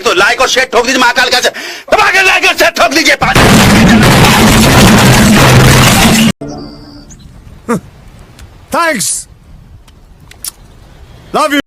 एक तो लाइक और शेयर ठोक दीजिए महाकाल का दबा के लाइक और शेयर ठोक दीजिए थैंक्स, लव यू।